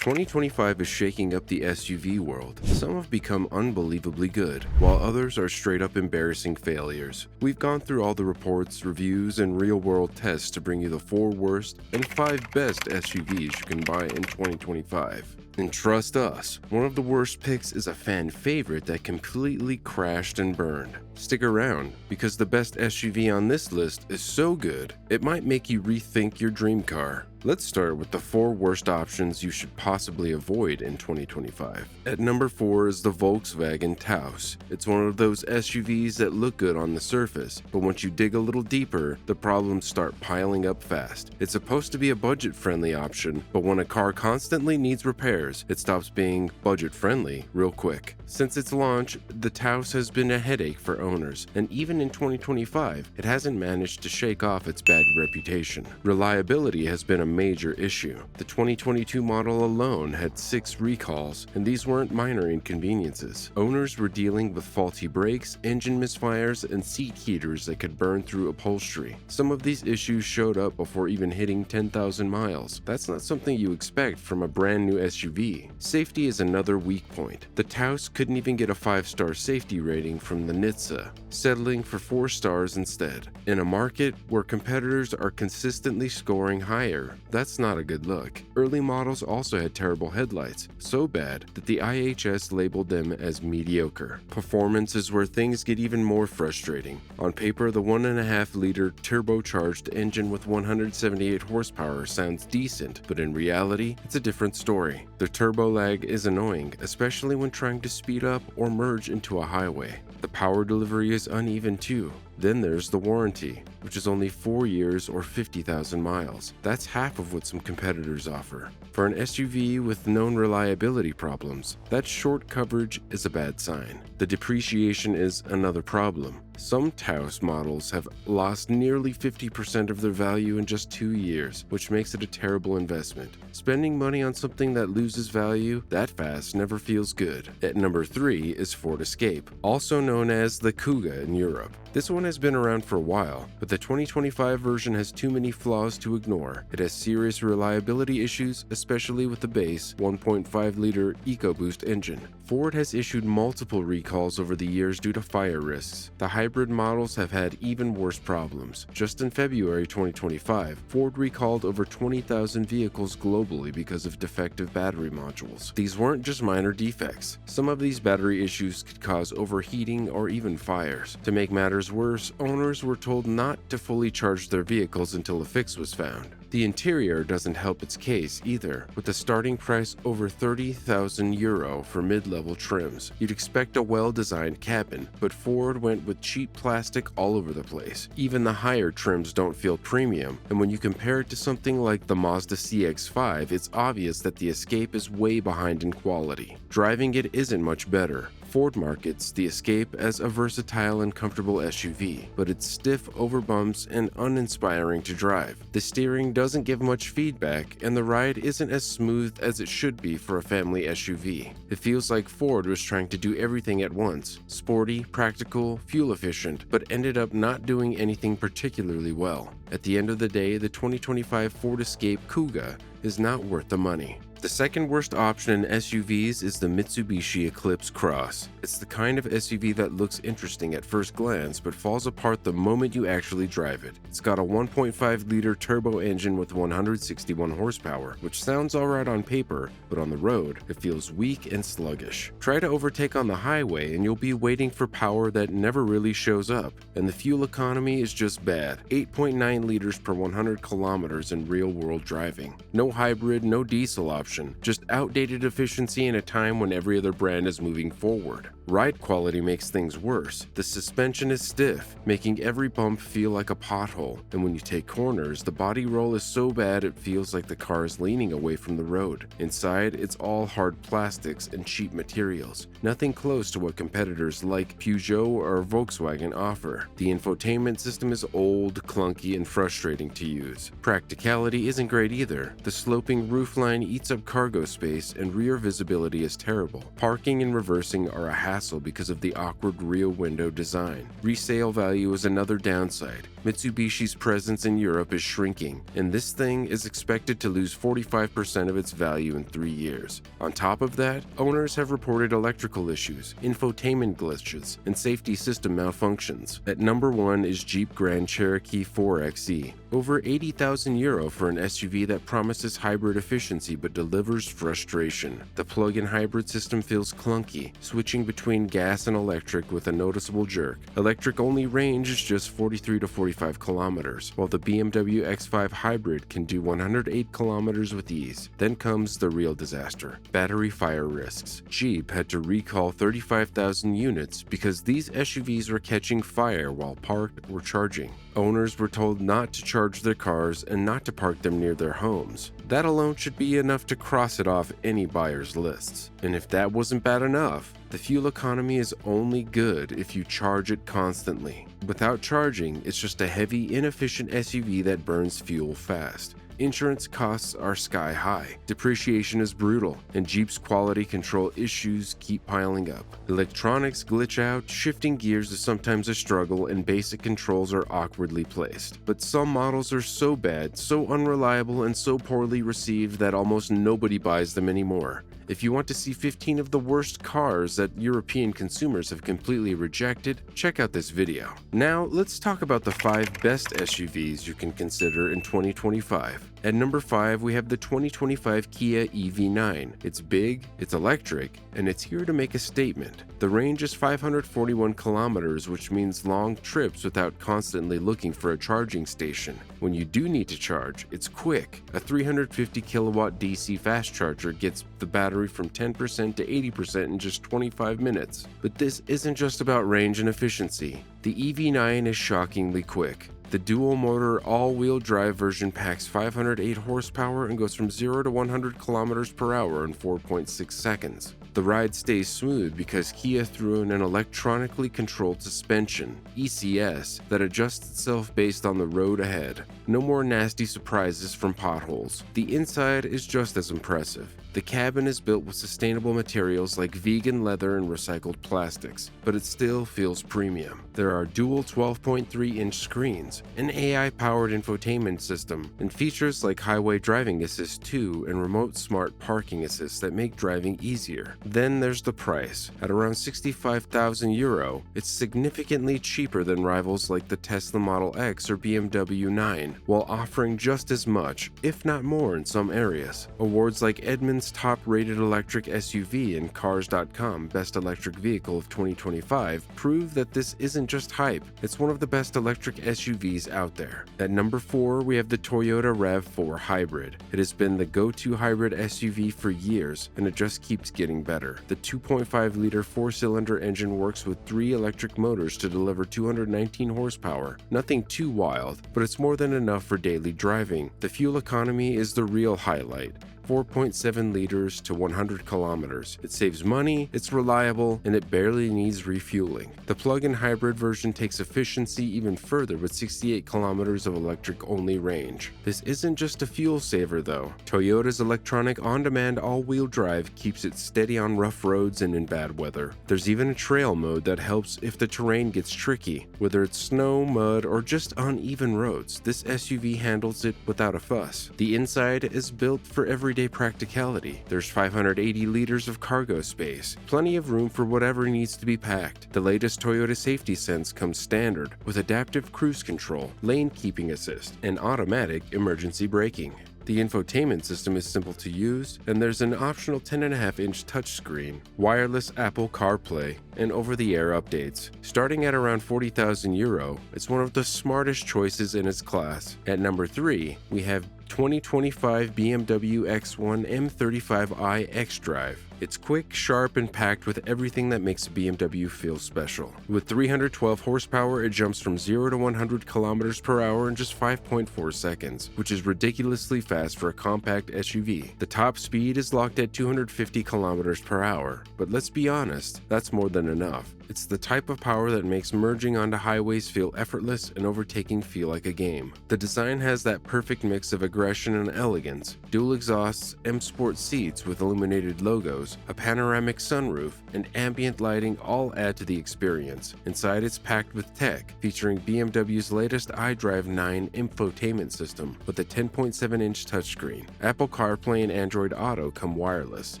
2025 is shaking up the SUV world. Some have become unbelievably good, while others are straight up embarrassing failures. We've gone through all the reports, reviews, and real-world tests to bring you the 4 worst and 5 best SUVs you can buy in 2025. And trust us, one of the worst picks is a fan favorite that completely crashed and burned. Stick around, because the best SUV on this list is so good, it might make you rethink your dream car. Let's start with the 4 worst options you should possibly avoid in 2025. At number 4 is the Volkswagen Taos. It's one of those SUVs that look good on the surface, but once you dig a little deeper, the problems start piling up fast. It's supposed to be a budget-friendly option, but when a car constantly needs repairs, it stops being budget-friendly real quick. Since its launch, the Taos has been a headache for owners, and even in 2025, it hasn't managed to shake off its bad reputation. Reliability has been a major issue. The 2022 model alone had 6 recalls, and these weren't minor inconveniences. Owners were dealing with faulty brakes, engine misfires, and seat heaters that could burn through upholstery. Some of these issues showed up before even hitting 10,000 miles. That's not something you expect from a brand new SUV. Safety is another weak point. The Taos couldn't even get a 5-star safety rating from the NHTSA, settling for 4 stars instead. In a market where competitors are consistently scoring higher, that's not a good look. Early models also had terrible headlights, so bad that the IHS labeled them as mediocre. Performance is where things get even more frustrating. On paper, the 1.5-liter turbocharged engine with 178 horsepower sounds decent, but in reality, it's a different story. The turbo lag is annoying, especially when trying to speed up or merge into a highway. The power delivery is uneven too. Then there's the warranty, which is only 4 years or 50,000 miles. That's half of what some competitors offer. For an SUV with known reliability problems, that short coverage is a bad sign. The depreciation is another problem. Some Taos models have lost nearly 50% of their value in just 2 years, which makes it a terrible investment. Spending money on something that loses value that fast never feels good. At number 3 is Ford Escape, also known as the Kuga in Europe. This one has been around for a while, but the 2025 version has too many flaws to ignore. It has serious reliability issues, especially with the base 1.5-liter EcoBoost engine. Ford has issued multiple recalls over the years due to fire risks. The hybrid models have had even worse problems. Just in February 2025, Ford recalled over 20,000 vehicles globally because of defective battery modules. These weren't just minor defects. Some of these battery issues could cause overheating or even fires. To make matters worse, owners were told not to fully charge their vehicles until a fix was found. The interior doesn't help its case either, with the starting price over €30,000 for mid-level trims. You'd expect a well-designed cabin, but Ford went with cheap plastic all over the place. Even the higher trims don't feel premium, and when you compare it to something like the Mazda CX-5, it's obvious that the Escape is way behind in quality. Driving it isn't much better. Ford markets the Escape as a versatile and comfortable SUV, but it's stiff over bumps and uninspiring to drive. The steering doesn't give much feedback, and the ride isn't as smooth as it should be for a family SUV. It feels like Ford was trying to do everything at once: sporty, practical, fuel efficient, but ended up not doing anything particularly well. At the end of the day, the 2025 Ford Escape Kuga is not worth the money. The second worst option in SUVs is the Mitsubishi Eclipse Cross. It's the kind of SUV that looks interesting at first glance but falls apart the moment you actually drive it. It's got a 1.5-liter turbo engine with 161 horsepower, which sounds alright on paper, but on the road, it feels weak and sluggish. Try to overtake on the highway and you'll be waiting for power that never really shows up, and the fuel economy is just bad. 8.9 liters per 100 kilometers in real-world driving. No hybrid, no diesel option. Just outdated efficiency in a time when every other brand is moving forward. Ride quality makes things worse. The suspension is stiff, making every bump feel like a pothole, and when you take corners, the body roll is so bad it feels like the car is leaning away from the road. Inside, it's all hard plastics and cheap materials, nothing close to what competitors like Peugeot or Volkswagen offer. The infotainment system is old, clunky, and frustrating to use. Practicality isn't great either. The sloping roofline eats up cargo space, and rear visibility is terrible. Parking and reversing are a hassle because of the awkward rear window design. Resale value is another downside. Mitsubishi's presence in Europe is shrinking, and this thing is expected to lose 45% of its value in 3 years. On top of that, owners have reported electrical issues, infotainment glitches, and safety system malfunctions. At number 1 is Jeep Grand Cherokee 4xe. Over €80,000 for an SUV that promises hybrid efficiency but delivers frustration. The plug-in hybrid system feels clunky, switching between gas and electric with a noticeable jerk. Electric-only range is just 43 to 45 kilometers, while the BMW X5 Hybrid can do 108 kilometers with ease. Then comes the real disaster: battery fire risks. Jeep had to recall 35,000 units because these SUVs were catching fire while parked or charging. Owners were told not to charge their cars and not to park them near their homes. That alone should be enough to cross it off any buyer's lists. And if that wasn't bad enough, the fuel economy is only good if you charge it constantly. Without charging, it's just a heavy, inefficient SUV that burns fuel fast. Insurance costs are sky high, depreciation is brutal, and Jeep's quality control issues keep piling up. Electronics glitch out, shifting gears is sometimes a struggle, and basic controls are awkwardly placed. But some models are so bad, so unreliable, and so poorly received that almost nobody buys them anymore. If you want to see 15 of the worst cars that European consumers have completely rejected, check out this video. Now, let's talk about the 5 best SUVs you can consider in 2025. At number 5, we have the 2025 Kia EV9. It's big, it's electric, and it's here to make a statement. The range is 541 kilometers, which means long trips without constantly looking for a charging station. When you do need to charge, it's quick. A 350 kilowatt DC fast charger gets the battery from 10% to 80% in just 25 minutes. But this isn't just about range and efficiency. The EV9 is shockingly quick. The dual-motor all-wheel drive version packs 508 horsepower and goes from 0 to 100 kilometers per hour in 4.6 seconds. The ride stays smooth because Kia threw in an electronically controlled suspension, ECS, that adjusts itself based on the road ahead. No more nasty surprises from potholes. The inside is just as impressive. The cabin is built with sustainable materials like vegan leather and recycled plastics, but it still feels premium. There are dual 12.3-inch screens, an AI-powered infotainment system, and features like highway driving assist 2 and remote smart parking assist that make driving easier. Then there's the price. At around €65,000, it's significantly cheaper than rivals like the Tesla Model X or BMW 9, while offering just as much, if not more in some areas. Awards like Edmunds top-rated electric SUV and Cars.com Best Electric Vehicle of 2025 prove that this isn't just hype, it's one of the best electric SUVs out there. At number 4, we have the Toyota RAV4 Hybrid. It has been the go-to hybrid SUV for years, and it just keeps getting better. The 2.5-liter 4-cylinder engine works with 3 electric motors to deliver 219 horsepower. Nothing too wild, but it's more than enough for daily driving. The fuel economy is the real highlight. 4.7 liters to 100 kilometers. It saves money, it's reliable, and it barely needs refueling. The plug-in hybrid version takes efficiency even further with 68 kilometers of electric-only range. This isn't just a fuel saver though. Toyota's electronic on-demand all-wheel drive keeps it steady on rough roads and in bad weather. There's even a trail mode that helps if the terrain gets tricky. Whether it's snow, mud, or just uneven roads, this SUV handles it without a fuss. The inside is built for everyday practicality. There's 580 liters of cargo space, plenty of room for whatever needs to be packed. The latest Toyota Safety Sense comes standard with adaptive cruise control, lane keeping assist, and automatic emergency braking. The infotainment system is simple to use, and there's an optional 10.5-inch touchscreen, wireless Apple CarPlay, and over-the-air updates. Starting at around €40,000, it's one of the smartest choices in its class. At number 3, we have 2025 BMW X1 M35i xDrive. It's quick, sharp, and packed with everything that makes a BMW feel special. With 312 horsepower, it jumps from 0 to 100 kilometers per hour in just 5.4 seconds, which is ridiculously fast for a compact SUV. The top speed is locked at 250 kilometers per hour, but let's be honest, that's more than enough. It's the type of power that makes merging onto highways feel effortless and overtaking feel like a game. The design has that perfect mix of aggression and elegance. Dual exhausts, M Sport seats with illuminated logos, a panoramic sunroof, and ambient lighting all add to the experience. Inside it's packed with tech, featuring BMW's latest iDrive 9 infotainment system with a 10.7-inch touchscreen. Apple CarPlay and Android Auto come wireless,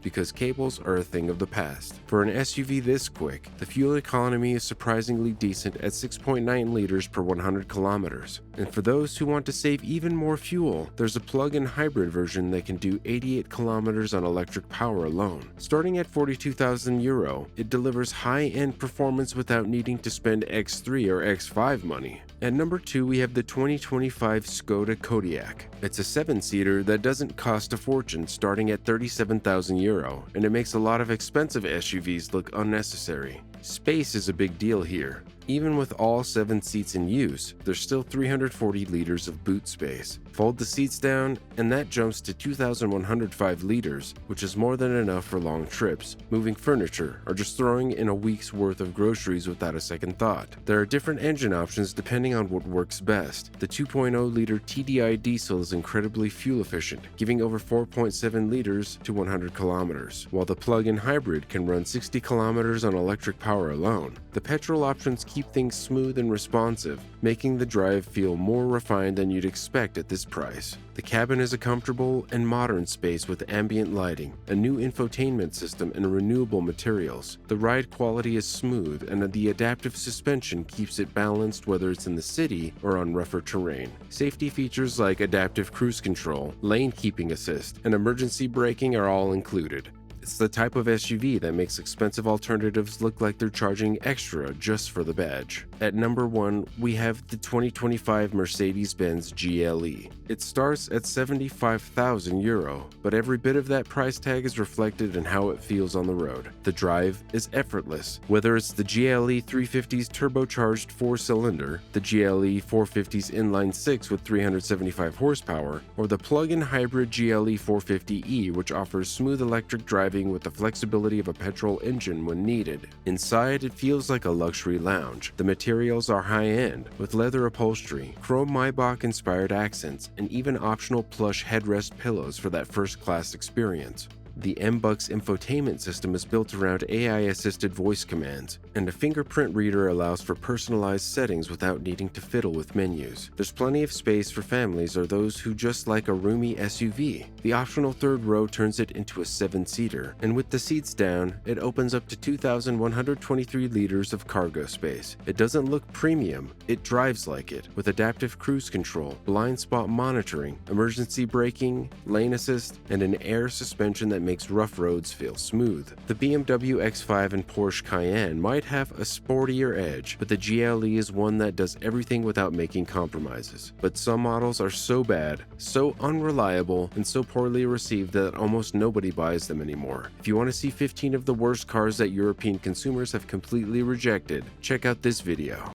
because cables are a thing of the past. For an SUV this quick, the fuel economy is surprisingly decent at 6.9 liters per 100 kilometers. And for those who want to save even more fuel, there's a plug-in hybrid version that can do 88 kilometers on electric power alone. Starting at €42,000, it delivers high-end performance without needing to spend X3 or X5 money. At number 2, we have the 2025 Skoda Kodiaq. It's a 7-seater that doesn't cost a fortune, starting at €37,000, and it makes a lot of expensive SUVs look unnecessary. Space is a big deal here. Even with all 7 seats in use, there's still 340 liters of boot space. Fold the seats down, and that jumps to 2,105 liters, which is more than enough for long trips, moving furniture, or just throwing in a week's worth of groceries without a second thought. There are different engine options depending on what works best. The 2.0-liter TDI diesel is incredibly fuel efficient, giving over 4.7 liters to 100 kilometers, while the plug-in hybrid can run 60 kilometers on electric power alone. The petrol options keep things smooth and responsive, making the drive feel more refined than you'd expect at this price. The cabin is a comfortable and modern space with ambient lighting, a new infotainment system, and renewable materials. The ride quality is smooth, and the adaptive suspension keeps it balanced whether it's in the city or on rougher terrain. Safety features like adaptive cruise control, lane keeping assist, and emergency braking are all included. It's the type of SUV that makes expensive alternatives look like they're charging extra just for the badge. At number 1, we have the 2025 Mercedes-Benz GLE. It starts at €75,000, but every bit of that price tag is reflected in how it feels on the road. The drive is effortless. Whether it's the GLE 350's turbocharged 4-cylinder, the GLE 450's inline 6 with 375 horsepower, or the plug-in hybrid GLE 450e, which offers smooth electric driving with the flexibility of a petrol engine when needed. Inside, it feels like a luxury lounge. The materials are high-end, with leather upholstery, chrome Maybach-inspired accents, and even optional plush headrest pillows for that first-class experience. The M-Bucks infotainment system is built around AI-assisted voice commands, and a fingerprint reader allows for personalized settings without needing to fiddle with menus. There's plenty of space for families or those who just like a roomy SUV. The optional third row turns it into a 7-seater, and with the seats down, it opens up to 2,123 liters of cargo space. It doesn't look premium, it drives like it, with adaptive cruise control, blind spot monitoring, emergency braking, lane assist, and an air suspension that makes rough roads feel smooth. The BMW X5 and Porsche Cayenne might have a sportier edge, but the GLE is one that does everything without making compromises. But some models are so bad, so unreliable, and so poorly received that almost nobody buys them anymore. If you want to see 15 of the worst cars that European consumers have completely rejected, check out this video.